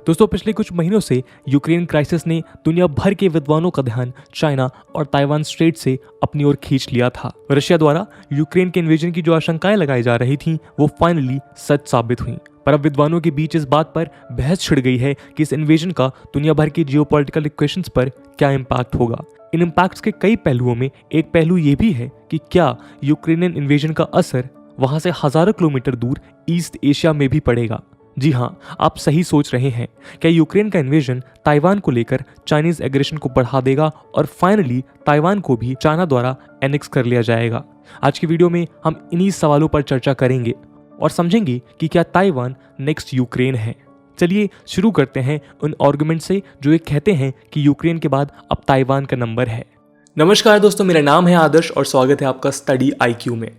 दोस्तों, पिछले कुछ महीनों से यूक्रेन क्राइसिस ने दुनिया भर के विद्वानों का ध्यान चाइना और ताइवान स्ट्रेट से अपनी ओर खींच लिया था। रशिया द्वारा यूक्रेन के इन्वेजन की जो आशंकाएं लगाई जा रही थीं, वो फाइनली सच साबित हुई। पर अब विद्वानों के बीच इस बात पर बहस छिड़ गई है कि इस इन्वेजन का दुनिया भर के जियोपॉलिटिकल इक्वेशंस पर क्या इम्पैक्ट होगा। इन इम्पैक्ट्स के कई पहलुओं में एक पहलू ये भी है कि क्या यूक्रेनियन इन्वेजन का असर वहां से हजारों किलोमीटर दूर ईस्ट एशिया में भी पड़ेगा। जी हाँ, आप सही सोच रहे हैं। क्या यूक्रेन का इन्वेजन ताइवान को लेकर चाइनीज एग्रेशन को बढ़ा देगा और फाइनली ताइवान को भी चाइना द्वारा एनेक्स कर लिया जाएगा? आज की वीडियो में हम इन्हीं सवालों पर चर्चा करेंगे और समझेंगे कि क्या ताइवान नेक्स्ट यूक्रेन है। चलिए शुरू करते हैं उन आर्गुमेंट से जो ये कहते हैं कि यूक्रेन के बाद अब ताइवान का नंबर है। नमस्कार दोस्तों, मेरा नाम है आदर्श और स्वागत है आपका स्टडी IQ में।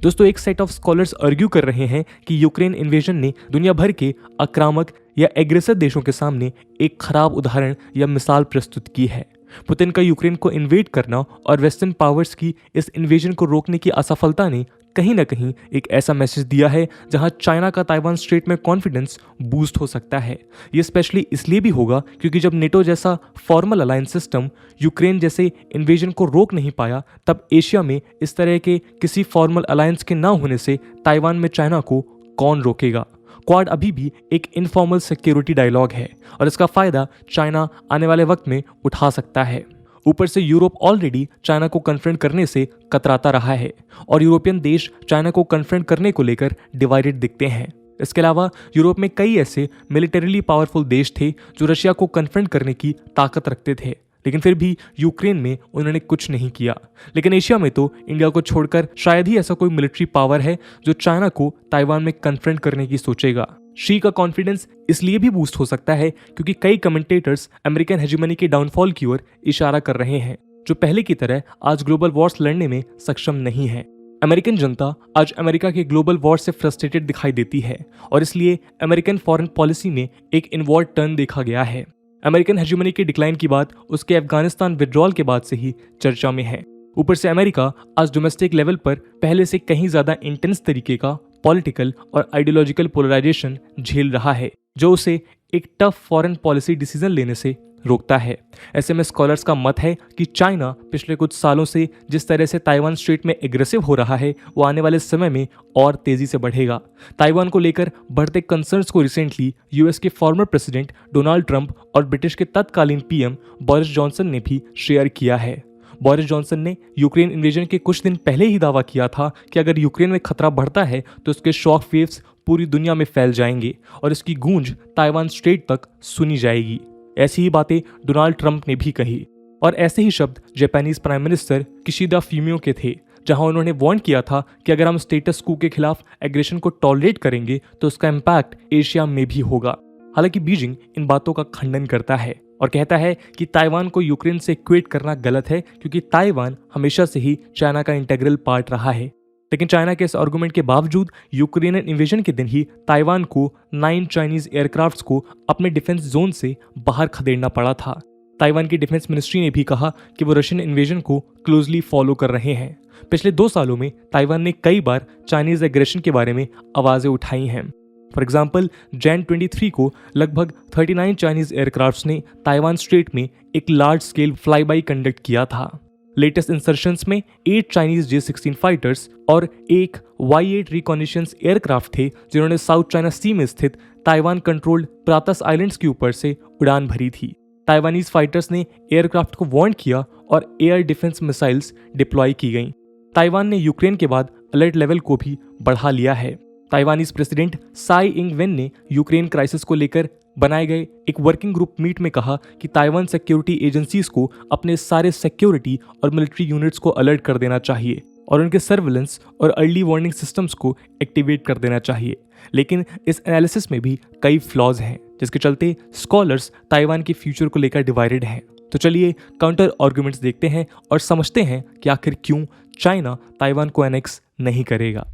दोस्तों, एक सेट ऑफ स्कॉलर्स आर्ग्यू कर रहे हैं कि यूक्रेन इन्वेजन ने दुनिया भर के आक्रामक या एग्रेसिव देशों के सामने एक खराब उदाहरण या मिसाल प्रस्तुत की है। पुतिन का यूक्रेन को इन्वेड करना और वेस्टर्न पावर्स की इस इन्वेजन को रोकने की असफलता ने कहीं ना कहीं एक ऐसा मैसेज दिया है जहां चाइना का ताइवान स्ट्रेट में कॉन्फिडेंस बूस्ट हो सकता है। ये स्पेशली इसलिए भी होगा क्योंकि जब नेटो जैसा फॉर्मल अलायंस सिस्टम यूक्रेन जैसे इन्वेजन को रोक नहीं पाया, तब एशिया में इस तरह के किसी फॉर्मल अलायंस के ना होने से ताइवान में चाइना को कौन रोकेगा। क्वाड अभी भी एक इनफॉर्मल सिक्योरिटी डायलॉग है और इसका फायदा चाइना आने वाले वक्त में उठा सकता है। ऊपर से यूरोप ऑलरेडी चाइना को कन्फ्रंट करने से कतराता रहा है और यूरोपियन देश चाइना को कन्फ्रंट करने को लेकर डिवाइडेड दिखते हैं। इसके अलावा यूरोप में कई ऐसे मिलिटरीली पावरफुल देश थे जो रशिया को कन्फ्रंट करने की ताकत रखते थे, लेकिन फिर भी यूक्रेन में उन्होंने कुछ नहीं किया। लेकिन एशिया में तो इंडिया को छोड़कर शायद ही ऐसा कोई मिलिट्री पावर है जो चाइना को ताइवान में कन्फ्रंट करने की सोचेगा। शी का कॉन्फिडेंस इसलिए भी बूस्ट हो सकता है क्योंकि कई कमेंटेटर्स अमेरिकन हेजेमनी के डाउनफॉल की ओर इशारा कर रहे हैं, जो पहले की तरह आज ग्लोबल वॉर्स लड़ने में सक्षम नहीं है। अमेरिकन जनता आज अमेरिका के ग्लोबल वॉर से फ्रस्ट्रेटेड दिखाई देती है और इसलिए अमेरिकन फॉरेन पॉलिसी में एक इनवर्ट टर्न देखा गया है। अमेरिकन हेजेमनी के डिक्लाइन की बात उसके अफगानिस्तान विड्रॉल के बाद से ही चर्चा में है। ऊपर से अमेरिका आज डोमेस्टिक लेवल पर पहले से कहीं ज्यादा इंटेंस तरीके का पॉलिटिकल और आइडियोलॉजिकल पोलराइजेशन झेल रहा है, जो उसे एक टफ फॉरेन पॉलिसी डिसीजन लेने से रोकता है। ऐसे में स्कॉलर्स का मत है कि चाइना पिछले कुछ सालों से जिस तरह से ताइवान स्ट्रेट में एग्रेसिव हो रहा है, वो आने वाले समय में और तेजी से बढ़ेगा। ताइवान को लेकर बढ़ते कंसर्न्स को रिसेंटली यूएस के फॉर्मर प्रेसिडेंट डोनाल्ड ट्रंप और ब्रिटिश के तत्कालीन PM बोरिस जॉनसन ने भी शेयर किया है। बोरिस जॉनसन ने यूक्रेन इन्वेजन के कुछ दिन पहले ही दावा किया था कि अगर यूक्रेन में खतरा बढ़ता है तो उसके शॉक वेव्स पूरी दुनिया में फैल जाएंगे और इसकी गूंज ताइवान स्ट्रेट तक सुनी जाएगी। ऐसी ही बातें डोनाल्ड ट्रंप ने भी कही और ऐसे ही शब्द Japanese prime minister Kishida Fumio के थे, जहां उन्होंने वार्न किया था कि अगर हम स्टेटस क्वो के खिलाफ एग्रेशन को टॉलरेट करेंगे तो उसका इम्पैक्ट एशिया में भी होगा। हालांकि बीजिंग इन बातों का खंडन करता है और कहता है कि ताइवान को यूक्रेन से इक्वेट करना गलत है क्योंकि ताइवान हमेशा से ही चाइना का इंटीग्रल पार्ट रहा है। लेकिन चाइना के इस आर्गुमेंट के बावजूद यूक्रेनियन इन्वेजन के दिन ही ताइवान को 9 चाइनीज एयरक्राफ्ट्स को अपने डिफेंस जोन से बाहर खदेड़ना पड़ा था। ताइवान की डिफेंस मिनिस्ट्री ने भी कहा कि वो रशियन इन्वेजन को क्लोजली फॉलो कर रहे हैं। पिछले 2 सालों में ताइवान ने कई बार चाइनीज एग्रेशन के बारे में आवाजें उठाई हैं। फॉर एग्जाम्पल, जैन 23 को लगभग 39 चाइनीज एयरक्राफ्ट्स ने ताइवान स्ट्रेट में एक large scale fly by conduct किया था। लेटेस्ट इंसर्शंस में 8 चाइनीज J-16 फाइटर्स और एक Y-8 रिकॉनिशंस एयरक्राफ्ट थे जिन्होंने साउथ चाइना सी में स्थित ताइवान कंट्रोल्ड प्रातस आइलैंड्स के ऊपर से उड़ान भरी थी। ताइवानीज फाइटर्स ने एयरक्राफ्ट को वार्न किया और एयर डिफेंस मिसाइल्स डिप्लॉय की गईं। ताइवान ने यूक्रेन के बाद अलर्ट लेवल को भी बढ़ा लिया है। Taiwanese president Sai Ing Wen ने यूक्रेन क्राइसिस को लेकर बनाए गए एक वर्किंग ग्रुप मीट में कहा कि ताइवान सिक्योरिटी एजेंसीज को अपने सारे सिक्योरिटी और मिलिट्री यूनिट्स को अलर्ट कर देना चाहिए और उनके सर्विलेंस और अर्ली वार्निंग सिस्टम्स को एक्टिवेट कर देना चाहिए। लेकिन इस एनालिसिस में भी कई फ्लॉज हैं, जिसके चलते स्कॉलर्स ताइवान के फ्यूचर को लेकर डिवाइडेड हैं। तो चलिए काउंटर आर्गुमेंट्स देखते हैं और समझते हैं कि आखिर क्यों चाइना ताइवान को एनेक्स नहीं करेगा।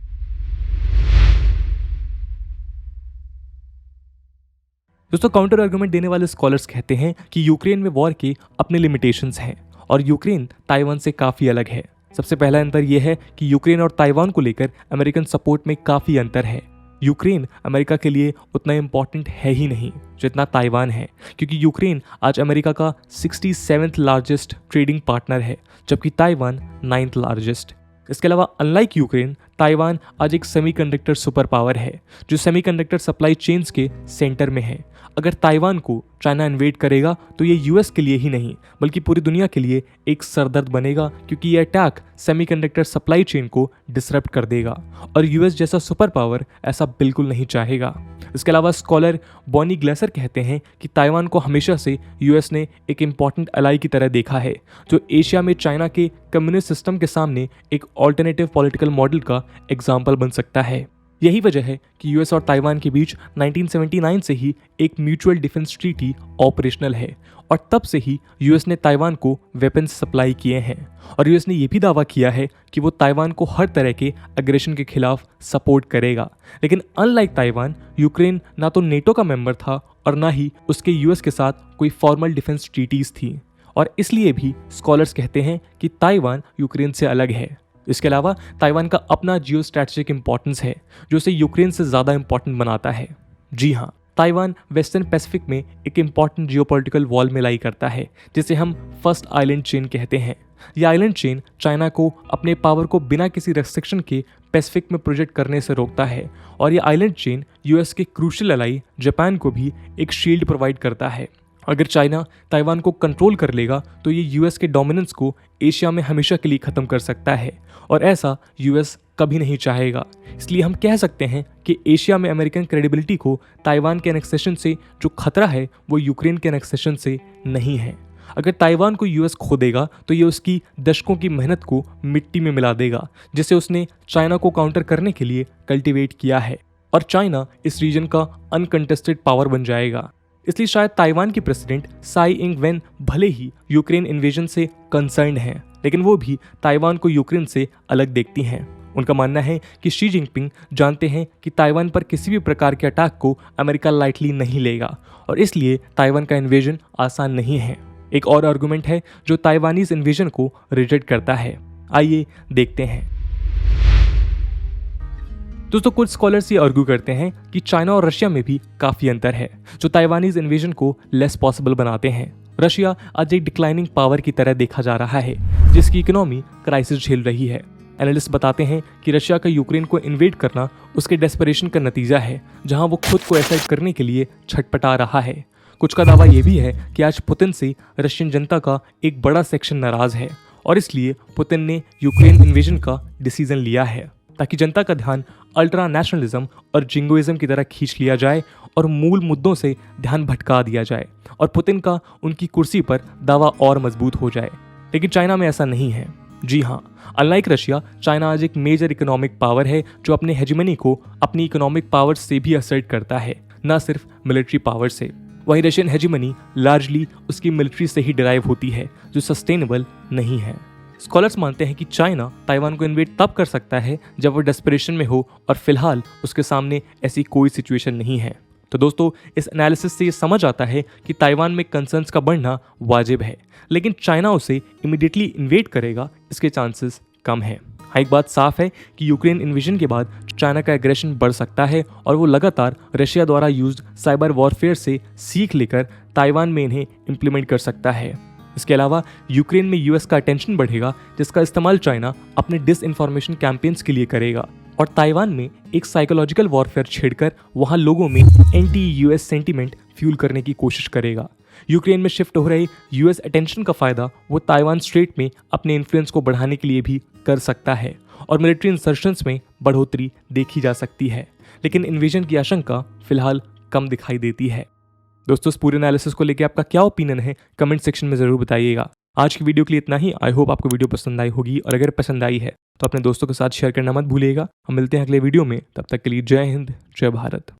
दोस्तों, काउंटर आर्गुमेंट देने वाले स्कॉलर्स कहते हैं कि यूक्रेन में वॉर के अपने लिमिटेशंस हैं और यूक्रेन ताइवान से काफ़ी अलग है। सबसे पहला अंतर यह है कि यूक्रेन और ताइवान को लेकर अमेरिकन सपोर्ट में काफ़ी अंतर है। यूक्रेन अमेरिका के लिए उतना इम्पॉर्टेंट है ही नहीं जितना ताइवान है, क्योंकि यूक्रेन आज अमेरिका का 67th लार्जेस्ट ट्रेडिंग पार्टनर है, जबकि ताइवान 9th लार्जेस्ट। इसके अलावा अनलाइक यूक्रेन, ताइवान आज एक सेमीकंडक्टर सुपर पावर है जो सेमीकंडक्टर सप्लाई चेन्स के सेंटर में है। अगर ताइवान को चाइना इन्वेड करेगा तो ये यूएस के लिए ही नहीं बल्कि पूरी दुनिया के लिए एक सरदर्द बनेगा, क्योंकि ये अटैक सेमीकंडक्टर सप्लाई चेन को डिसरप्ट कर देगा और यूएस जैसा सुपर पावर ऐसा बिल्कुल नहीं चाहेगा। इसके अलावा स्कॉलर बॉनी ग्लेसर कहते हैं कि ताइवान को हमेशा से यूएस ने एक इम्पॉर्टेंट अलाई की तरह देखा है, जो एशिया में चाइना के कम्युनिस्ट सिस्टम के सामने एक ऑल्टरनेटिव पॉलिटिकल मॉडल का एग्जाम्पल बन सकता है। यही वजह है कि यूएस और ताइवान के बीच 1979 से ही एक म्यूचुअल डिफेंस ट्रीटी ऑपरेशनल है और तब से ही यूएस ने ताइवान को वेपन्स सप्लाई किए हैं और यूएस ने यह भी दावा किया है कि वो ताइवान को हर तरह के अग्रेशन के खिलाफ सपोर्ट करेगा। लेकिन अनलाइक ताइवान, यूक्रेन ना तो नेटो का मेंबर था और ना ही उसके यूएस के साथ कोई फॉर्मल डिफेंस ट्रीटीज थी और इसलिए भी स्कॉलर्स कहते हैं कि ताइवान यूक्रेन से अलग है। इसके अलावा ताइवान का अपना जियो स्ट्रैटेजिक इंपॉर्टेंस है जो उसे यूक्रेन से ज़्यादा इंपॉर्टेंट बनाता है। जी हाँ, ताइवान वेस्टर्न पैसिफिक में एक इंपॉर्टेंट जियोपॉलिटिकल वॉल में लाई करता है जिसे हम फर्स्ट आइलैंड चेन कहते हैं। यह आइलैंड चेन चाइना को अपने पावर को बिना किसी रेस्ट्रिक्शन के पैसिफिक में प्रोजेक्ट करने से रोकता है और यह आइलैंड चेन यूएस के क्रूशियल अलाई जापान को भी एक शील्ड प्रोवाइड करता है। अगर चाइना ताइवान को कंट्रोल कर लेगा तो ये यूएस के डोमिनेंस को एशिया में हमेशा के लिए ख़त्म कर सकता है और ऐसा यूएस कभी नहीं चाहेगा। इसलिए हम कह सकते हैं कि एशिया में अमेरिकन क्रेडिबिलिटी को ताइवान के एनेक्सेशन से जो खतरा है वो यूक्रेन के एनेक्सेशन से नहीं है। अगर ताइवान को यूएस खो देगा तो ये उसकी दशकों की मेहनत को मिट्टी में मिला देगा जिसे उसने चाइना को काउंटर करने के लिए कल्टिवेट किया है और चाइना इस रीजन का अनकंटेस्टेड पावर बन जाएगा। इसलिए शायद ताइवान के प्रेसिडेंट साई इंग वेन भले ही यूक्रेन इन्वेजन से कंसर्न्ड हैं, लेकिन वो भी ताइवान को यूक्रेन से अलग देखती हैं। उनका मानना है कि शी जिनपिंग जानते हैं कि ताइवान पर किसी भी प्रकार के अटैक को अमेरिका लाइटली नहीं लेगा और इसलिए ताइवान का इन्वेजन आसान नहीं है। एक और आर्गुमेंट है जो ताइवानीज इन्वेजन को रिजेक्ट करता है। आइए देखते हैं। दोस्तों, कुछ स्कॉलर्स ये आर्ग्यू करते हैं कि चाइना और रशिया में भी काफी अंतर है जो ताइवानीज इन्वेजन को लेस पॉसिबल बनाते हैं। रशिया आज एक डिक्लाइनिंग पावर की तरह देखा जा रहा है जिसकी इकोनॉमी क्राइसिस झेल रही है। एनालिस्ट बताते हैं कि रशिया का यूक्रेन को इन्वेड करना उसके डेस्परेशन का नतीजा है, जहां वो खुद को असेट करने के लिए छटपटा रहा है। कुछ का दावा यह भी है कि आज पुतिन से रशियन जनता का एक बड़ा सेक्शन नाराज है और इसलिए पुतिन ने यूक्रेन इन्वेजन का डिसीजन लिया है ताकि जनता का ध्यान अल्ट्रा नेशनलिज्म और जिंगोइज्म की तरह खींच लिया जाए और मूल मुद्दों से ध्यान भटका दिया जाए और पुतिन का उनकी कुर्सी पर दावा और मजबूत हो जाए। लेकिन चाइना में ऐसा नहीं है। जी हाँ, अनलाइक रशिया, चाइना आज एक मेजर इकोनॉमिक पावर है जो अपने हेजेमनी को अपनी इकोनॉमिक पावर से भी असर्ट करता है, न सिर्फ मिलिट्री पावर से। वहीं रशियन हेजेमनी लार्जली उसकी मिलिट्री से ही डिराइव होती है जो सस्टेनेबल नहीं है। स्कॉलर्स मानते हैं कि चाइना ताइवान को इन्वेड तब कर सकता है जब वो डेस्परेशन में हो और फिलहाल उसके सामने ऐसी कोई सिचुएशन नहीं है। तो दोस्तों, इस एनालिसिस से ये समझ आता है कि ताइवान में कंसर्न्स का बढ़ना वाजिब है, लेकिन चाइना उसे इमीडिएटली इन्वेड करेगा इसके चांसेस कम है। हाँ, एक बात साफ है कि यूक्रेन इन्वेजन के बाद चाइना का एग्रेशन बढ़ सकता है और वो लगातार रशिया द्वारा यूज्ड साइबर वॉरफेयर से सीख लेकर ताइवान में इन्हें इम्प्लीमेंट कर सकता है। इसके अलावा यूक्रेन में यूएस का अटेंशन बढ़ेगा जिसका इस्तेमाल चाइना अपने डिस इन्फॉर्मेशन कैंपेन्स के लिए करेगा और ताइवान में एक साइकोलॉजिकल वॉरफेयर छेड़कर वहां लोगों में एंटी यूएस सेंटीमेंट फ्यूल करने की कोशिश करेगा। यूक्रेन में शिफ्ट हो रहे यूएस अटेंशन का फायदा वो ताइवान स्ट्रेट में अपने इन्फ्लुएंस को बढ़ाने के लिए भी कर सकता है और मिलिट्री इंसर्शंस में बढ़ोतरी देखी जा सकती है, लेकिन इन्वेजन की आशंका फिलहाल कम दिखाई देती है। दोस्तों, इस पूरे एनालिसिस को लेकर आपका क्या ओपिनियन है कमेंट सेक्शन में जरूर बताइएगा। आज की वीडियो के लिए इतना ही। आई होप आपको वीडियो पसंद आई होगी और अगर पसंद आई है तो अपने दोस्तों के साथ शेयर करना मत भूलिएगा। हम मिलते हैं अगले वीडियो में, तब तक के लिए जय हिंद, जय भारत।